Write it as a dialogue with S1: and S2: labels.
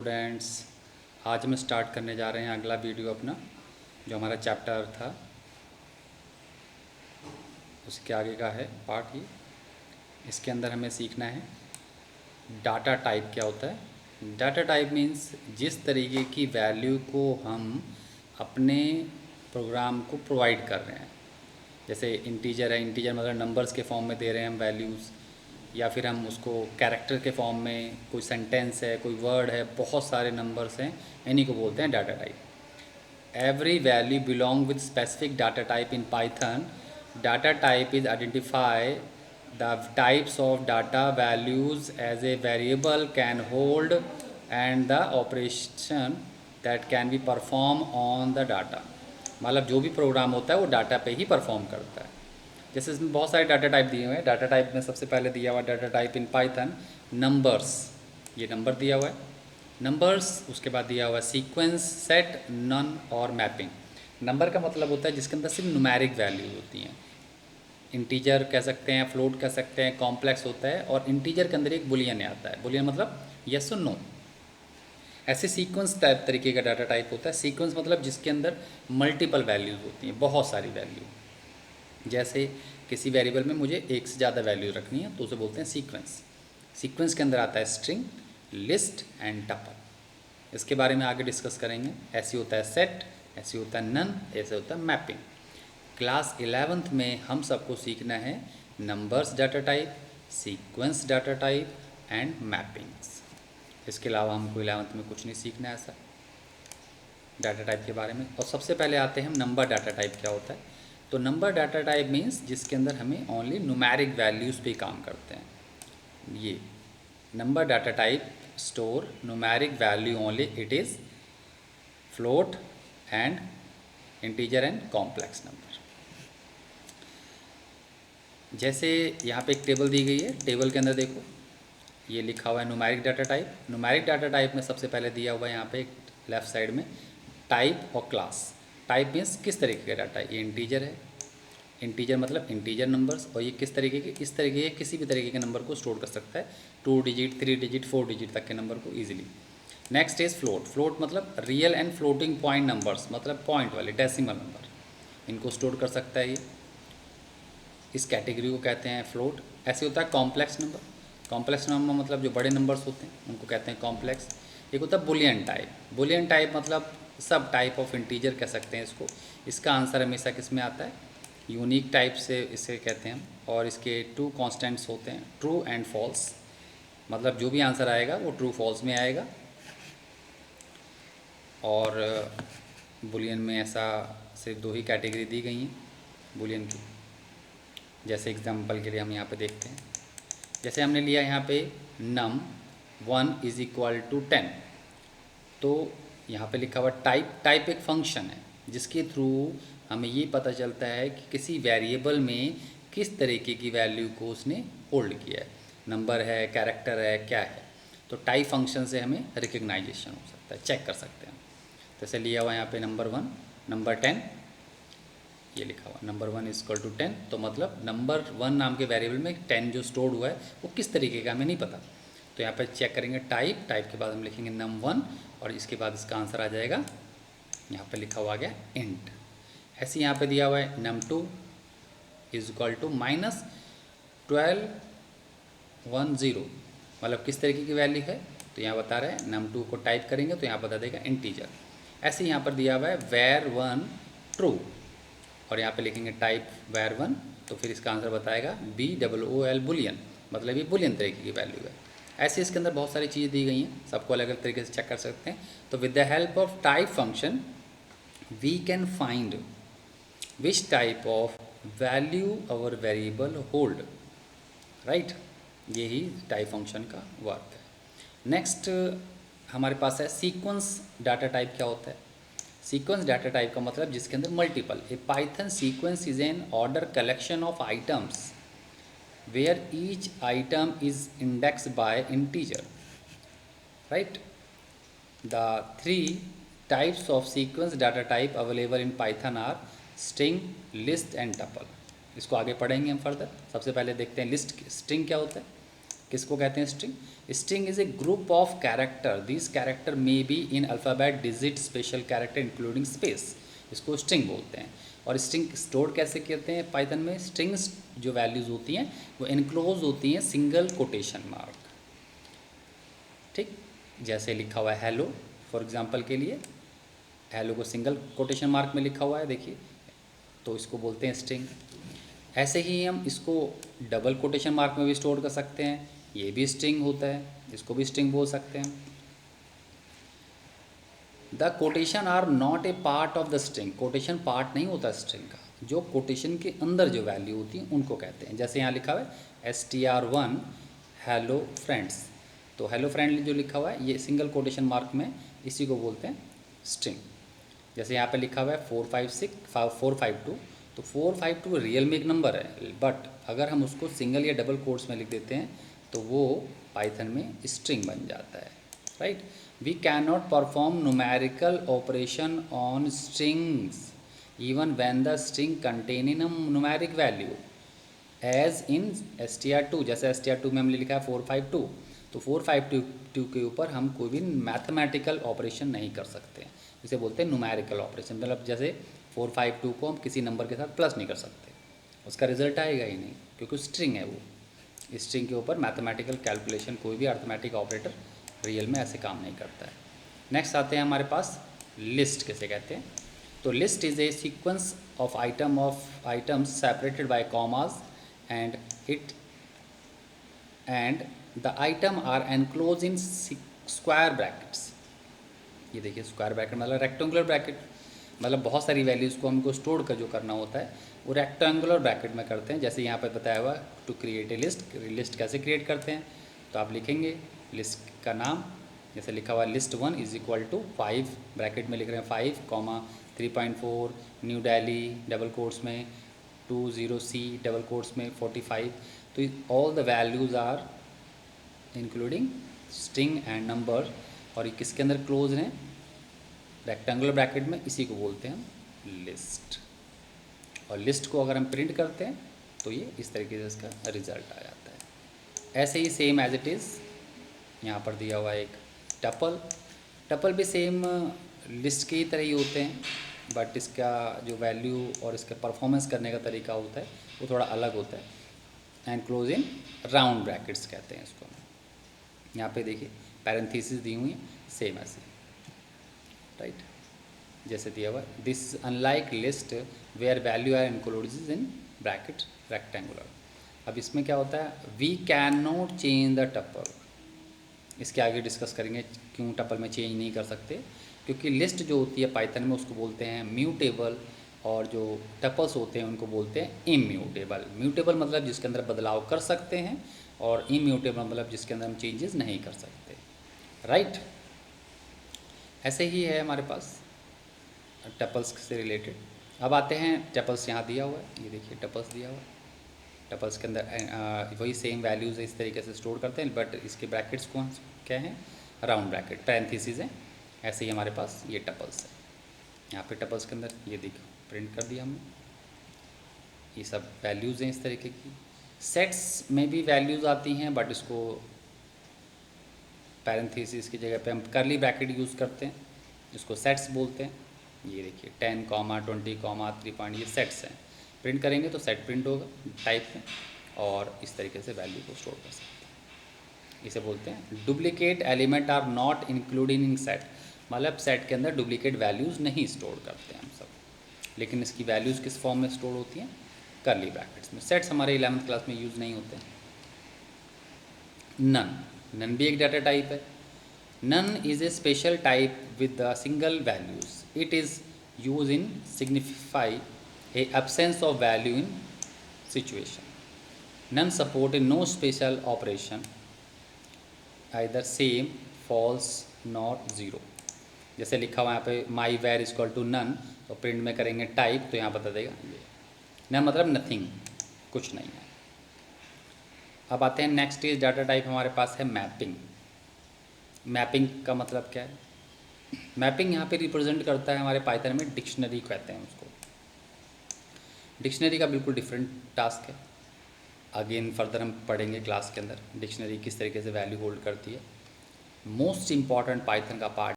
S1: Students, आज हम start करने जा रहे हैं अगला वीडियो अपना जो हमारा चैप्टर था उसके आगे का है पार्ट ये। इसके अंदर हमें सीखना है डाटा टाइप क्या होता है। डाटा टाइप मीन्स जिस तरीके की वैल्यू को हम अपने प्रोग्राम को प्रोवाइड कर रहे हैं। जैसे इंटीजर है, इंटीजर मतलब नंबर्स के फॉर्म में दे रहे हैं हम वैल्यूज़, या फिर हम उसको कैरेक्टर के फॉर्म में, कोई सेंटेंस है, कोई वर्ड है, बहुत सारे नंबर्स हैं, इन्हीं को बोलते हैं data type. Every value belong with specific data type in Python. Data type is identify the types of data values as a variable can hold and the operation that can be performed on the data. मतलब जो भी programme होता है वो data पे ही perform करता है। जैसे इसमें बहुत सारे डाटा टाइप दिए हुए हैं। डाटा टाइप में सबसे पहले दिया हुआ data type in Python numbers, ये नंबर दिया हुआ है नंबर्स। उसके बाद दिया हुआ है सीक्वेंस, सेट, नन और मैपिंग। नंबर का मतलब होता है जिसके अंदर सिर्फ न्यूमेरिक वैल्यू होती हैं। इंटीजर कह सकते हैं, फ्लोट कह सकते हैं, कॉम्प्लेक्स होता है। और इंटीजर के अंदर एक बुलियन आता है। बुलियन मतलब यस और नो। ऐसे सीक्वेंस टाइप तरीके का डाटा टाइप होता है। सीक्वेंस मतलब जिसके अंदर मल्टीपल वैल्यूज़ होती हैं, बहुत सारी वैल्यू। जैसे किसी वेरिएबल में मुझे एक से ज़्यादा वैल्यू रखनी है तो उसे बोलते हैं सीक्वेंस। सीक्वेंस के अंदर आता है स्ट्रिंग, लिस्ट एंड टपल। इसके बारे में आगे डिस्कस करेंगे। ऐसे होता है सेट, ऐसे होता है नन, ऐसे होता है मैपिंग। क्लास 11th में हम सबको सीखना है numbers data type, sequence data type and mappings. इसके अलावा हमको 11th में कुछ नहीं सीखना है ऐसा डाटा टाइप के बारे में। और सबसे पहले आते हैं हम नंबर डाटा टाइप क्या होता है। तो नंबर डाटा टाइप मीन्स जिसके अंदर हमें ओनली न्यूमेरिक वैल्यूज़ पे काम करते हैं। ये number data type store numeric value only, it is float and integer and complex number. जैसे यहाँ पे एक टेबल दी गई है। टेबल के अंदर देखो ये लिखा हुआ है numeric data type. Numeric data type में सबसे पहले दिया हुआ है यहाँ पे एक लेफ्ट साइड में टाइप और क्लास। टाइप मीन्स किस तरीके का डाटा है। ये इंटीजर है, इंटीजर मतलब इंटीजर नंबर्स। और ये किस तरीके के, इस तरीके के किसी भी तरीके के नंबर को स्टोर कर सकता है, 2 डिजिट, 3 डिजिट, 4 डिजिट तक के नंबर को easily. Next is float. Float मतलब real and floating point numbers, मतलब पॉइंट वाले डेसिमल नंबर, इनको स्टोर कर सकता है ये। इस कैटेगरी को कहते हैं फ्लोट। ऐसे होता है कॉम्प्लेक्स नंबर। कॉम्प्लेक्स नंबर मतलब जो बड़े नंबर्स होते हैं उनको कहते हैं कॉम्प्लेक्स। एक होता है बुलियन टाइप। बुलियन टाइप मतलब सब टाइप ऑफ इंटीजर कह सकते हैं इसको। इसका आंसर हमेशा किस में आता है, यूनिक टाइप से इसे कहते हैं हम। और इसके 2 कांस्टेंट्स होते हैं, ट्रू एंड फॉल्स। मतलब जो भी आंसर आएगा वो ट्रू फॉल्स में आएगा। और बुलियन में ऐसा सिर्फ 2 ही कैटेगरी दी गई हैं बुलियन की। जैसे एग्जांपल के लिए हम यहाँ पे देखते हैं। जैसे हमने लिया यहाँ पे num1 इज़ इक्वल टू 10। तो यहाँ पे लिखा हुआ टाइप। टाइप एक फंक्शन है जिसके थ्रू हमें ये पता चलता है कि किसी वेरिएबल में किस तरीके की वैल्यू को उसने होल्ड किया है, नंबर है, कैरेक्टर है, क्या है। तो टाइप फंक्शन से हमें रिकग्नाइजेशन हो सकता है, चेक कर सकते हैं। जैसे लिया हुआ यहाँ पे नंबर 1, नंबर 10, ये लिखा हुआ नंबर 1 इज इक्वल टू 10। तो मतलब नंबर 1 नाम के वेरिएबल में 10 जो स्टोर्ड हुआ है वो किस तरीके का हमें नहीं पता। तो यहाँ पे चेक करेंगे टाइप। टाइप के बाद हम लिखेंगे num1 और इसके बाद इसका आंसर आ जाएगा, यहाँ पे लिखा हुआ गया इंट। ऐसे यहाँ पे दिया हुआ है num2 इज इक्वल टू -1210, मतलब किस तरीके की वैल्यू है तो यहाँ बता रहे हैं। num2 को टाइप करेंगे तो यहाँ बता देगा इंटीजर। ऐसे यहाँ पर दिया हुआ है var1 ट्रू और यहाँ पे लिखेंगे टाइप var1 तो फिर इसका आंसर बताएगा BOOL बुलियन, मतलब ये बुलियन तरीके की वैल्यू है। ऐसे इसके अंदर बहुत सारी चीज़ें दी गई हैं, सबको अलग अलग तरीके से चेक कर सकते हैं। तो with the help of type function we can find which type of value our variable hold, right. यही टाइप फंक्शन का वर्क है। नेक्स्ट हमारे पास है सीक्वेंस डाटा टाइप क्या होता है। सीक्वेंस डाटा टाइप का मतलब जिसके अंदर multiple. A Python sequence is an order collection of items where each item is index by integer, right. The 3 types of sequence data type available in Python are string, list and tuple. इसको आगे पढ़ेंगे हम further. सबसे पहले देखते हैं list, string क्या होता है। किसको कहते हैं string? String is a group of character, this character may be in alphabet, digit, special character including space, इसको स्ट्रिंग बोलते हैं। और स्ट्रिंग स्टोर कैसे करते हैं पाइथन में? स्ट्रिंग्स जो वैल्यूज़ होती हैं वो इनक्लोज होती हैं सिंगल कोटेशन मार्क, ठीक। जैसे लिखा हुआ है हेलो, फॉर एग्जांपल के लिए हेलो को सिंगल कोटेशन मार्क में लिखा हुआ है, देखिए, तो इसको बोलते हैं स्ट्रिंग। ऐसे ही हम इसको डबल कोटेशन मार्क में भी स्टोर कर सकते हैं, ये भी स्ट्रिंग होता है, इसको भी स्ट्रिंग बोल सकते हैं। The quotation are not a part of the string, quotation part नहीं होता स्ट्रिंग का, जो कोटेशन के अंदर जो वैल्यू होती है उनको कहते हैं। जैसे यहाँ लिखा हुआ है str1 हेलो फ्रेंड्स, तो हेलो फ्रेंड जो लिखा हुआ है ये सिंगल कोटेशन मार्क में, इसी को बोलते हैं स्ट्रिंग। जैसे यहाँ पे लिखा हुआ है 452, तो 452 रियल में एक नंबर है, बट अगर हम उसको सिंगल या डबल कोट्स में लिख देते हैं तो वो पाइथन में स्ट्रिंग बन जाता है, right. We can not perform numerical operation on strings even when the string containing numeric value as in str2, जैसे str2 में हमने लिखा है 452, तो 452 के ऊपर हम कोई भी मैथमेटिकल ऑपरेशन नहीं कर सकते, इसे बोलते हैं न्यूमेरिकल ऑपरेशन। मतलब जैसे 452 को हम किसी नंबर के साथ प्लस नहीं कर सकते, उसका रिजल्ट आएगा ही नहीं, क्योंकि स्ट्रिंग है वो। स्ट्रिंग के ऊपर मैथमेटिकल कैलकुलेशन, कोई भी अर्थमेटिक ऑपरेटर रियल में ऐसे काम नहीं करता है। नेक्स्ट आते हैं हमारे पास लिस्ट किसे कहते हैं। तो list is a sequence of items separated by commas and the item are enclose in square brackets. ये देखिए स्क्वायर ब्रैकेट मतलब रेक्टेंगुलर ब्रैकेट, मतलब बहुत सारी वैल्यूज़ को हमको स्टोर कर जो करना होता है वो रेक्टेंगुलर ब्रैकेट में करते हैं। जैसे यहाँ पर बताया हुआ to create a list, list कैसे क्रिएट करते हैं, तो आप लिखेंगे लिस्ट का नाम, जैसे लिखा हुआ list1 is equal to 5, bracket में लिख रहे हैं 5, 3.4 न्यू दिल्ली डबल कोट्स में 20C डबल कोट्स में 45, तो all the values are including string and number, और ये किसके अंदर क्लोज हैं? रेक्टेंगुलर ब्रैकेट में, इसी को बोलते हैं हम लिस्ट। और लिस्ट को अगर हम प्रिंट करते हैं तो ये इस तरीके से इसका रिजल्ट आ जाता है। ऐसे ही सेम एज इट इज़ यहाँ पर दिया हुआ एक टपल भी सेम लिस्ट की तरह ही होते हैं, बट इसका जो वैल्यू और इसका परफॉर्मेंस करने का तरीका होता है वो थोड़ा अलग होता है। And close in round brackets कहते हैं इसको। यहाँ पे देखिए पैरेंथेसिस दी हुई है सेम ऐसे, राइट, जैसे दिया हुआ this unlike list where value are included in bracket rectangular. अब इसमें क्या होता है, we can not change the tuple, इसके आगे डिस्कस करेंगे क्यों टपल में चेंज नहीं कर सकते, क्योंकि लिस्ट जो होती है पाइथन में उसको बोलते हैं म्यूटेबल, और जो टपल्स होते हैं उनको बोलते हैं इम्यूटेबल। म्यूटेबल मतलब जिसके अंदर बदलाव कर सकते हैं, और इम्यूटेबल मतलब जिसके अंदर हम चेंजेस नहीं कर सकते, राइट। ऐसे ही है हमारे पास टपल्स से रिलेटेड। अब आते हैं टपल्स, यहाँ दिया हुआ है, ये देखिए टपल्स दिया हुआ है, टपल्स के अंदर वही सेम वैल्यूज़ इस तरीके से स्टोर करते हैं, बट इसके ब्रैकेट्स कौन क्या हैं? राउंड ब्रैकेट, पैरेंथेसिस हैं। ऐसे ही हमारे पास ये टपल्स है, यहाँ पे टपल्स के अंदर ये देखो प्रिंट कर दिया हमने, ये सब वैल्यूज़ हैं इस तरीके की। सेट्स में भी वैल्यूज़ आती हैं, बट इसको पैरेंथेसिस की जगह पे हम करली ब्रैकेट यूज़ करते हैं, इसको सेट्स बोलते हैं। ये देखिए 10, 20, 3 ये सेट्स हैं, प्रिंट करेंगे तो सेट प्रिंट होगा टाइप में, और इस तरीके से वैल्यू को स्टोर कर सकते हैं। इसे बोलते हैं duplicate element are not including in set, मतलब सेट के अंदर डुप्लीकेट वैल्यूज़ नहीं स्टोर करते हैं हम सब, लेकिन इसकी वैल्यूज़ किस फॉर्म में स्टोर होती हैं? करली ब्रैकेट्स में। सेट्स हमारे 11th क्लास में यूज़ नहीं होते हैं। नन भी एक डाटा टाइप है। None is a special type with the single values, it is use in signify a absence of value in situation. None support a no special operation, either same, false, not, zero. जैसे लिखा हुआ यहाँ पे my var is equal to none, तो print में करेंगे type, तो यहाँ बता देगा ये नन मतलब नथिंग, कुछ नहीं है। अब आते हैं नेक्स्ट इज डाटा टाइप हमारे पास है मैपिंग। मैपिंग का मतलब क्या है? मैपिंग यहाँ पे रिप्रेजेंट करता है हमारे पाइथन में डिक्शनरी कहते हैं उसको। डिक्शनरी का बिल्कुल डिफरेंट टास्क है। अगेन फर्दर हम पढ़ेंगे क्लास के अंदर डिक्शनरी किस तरीके से वैल्यू होल्ड करती है। मोस्ट इम्पॉर्टेंट पाइथन का पार्ट